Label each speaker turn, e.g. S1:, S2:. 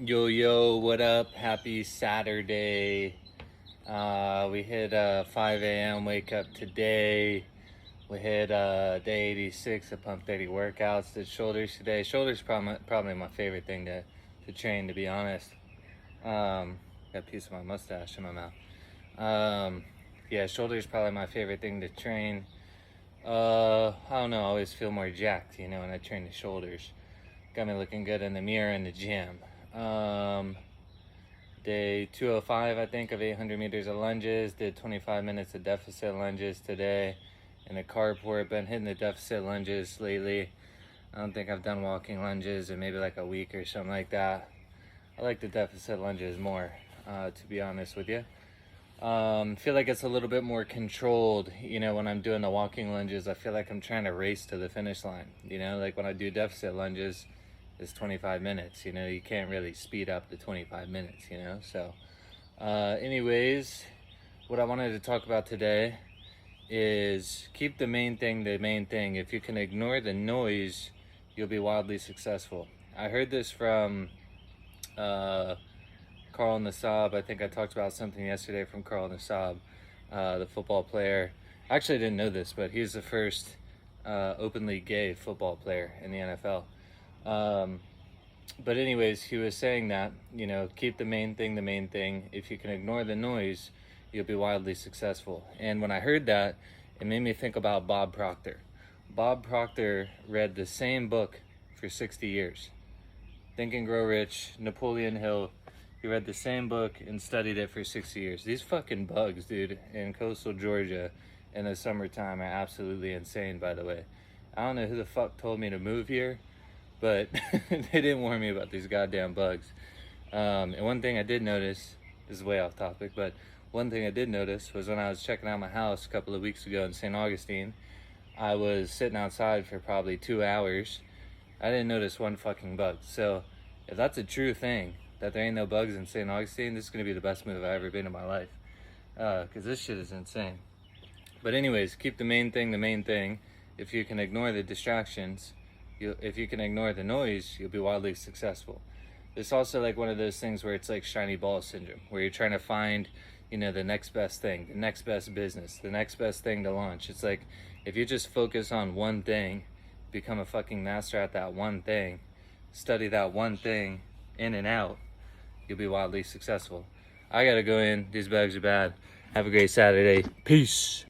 S1: Yo, what up? Happy Saturday. We hit 5 a.m. wake up today. We hit day 86 of Pump 30 workouts. Did shoulders today. Shoulders probably my favorite thing to train, to be honest. Got a piece of my mustache in my mouth. Yeah, shoulders probably my favorite thing to train. I don't know. I always feel more jacked, when I train the shoulders. Got me looking good in the mirror in the gym. Day 205, I think, of 800 meters of lunges. Did 25 minutes of deficit lunges today in a carport. Been hitting the deficit lunges lately. I don't think I've done walking lunges in maybe like a week or something like that. I like the deficit lunges more, to be honest with you. Feel like it's a little bit more controlled, when I'm doing the walking lunges. I feel like I'm trying to race to the finish line, like when I do deficit lunges, it's 25 minutes, you can't really speed up the 25 minutes, so anyways, what I wanted to talk about today is keep the main thing the main thing. If you can ignore the noise, you'll be wildly successful. I heard this from Carl Nassab. I think I talked about something yesterday from Carl Nassab, the football player. I actually didn't know this, but he's the first openly gay football player in the NFL. But anyways, he was saying that, keep the main thing the main thing. If you can ignore the noise, you'll be wildly successful. And when I heard that, it made me think about Bob Proctor. Bob Proctor read the same book for 60 years. Think and Grow Rich, Napoleon Hill. He read the same book and studied it for 60 years. These fucking bugs, dude, in coastal Georgia in the summertime are absolutely insane, by the way. I don't know who the fuck told me to move here, but they didn't warn me about these goddamn bugs. And one thing I did notice, this is way off topic, but one thing I did notice was when I was checking out my house a couple of weeks ago in St. Augustine, I was sitting outside for probably 2 hours. I didn't notice one fucking bug. So if that's a true thing, that there ain't no bugs in St. Augustine, this is going to be the best move I've ever been in my life. Because this shit is insane. But anyways, keep the main thing the main thing. If you can ignore the distractions, if you can ignore the noise, you'll be wildly successful. It's also like one of those things where it's like shiny ball syndrome, where you're trying to find, the next best thing, the next best business, the next best thing to launch. It's like if you just focus on one thing, become a fucking master at that one thing, study that one thing in and out, you'll be wildly successful. I gotta go in. These bags are bad. Have a great Saturday. Peace.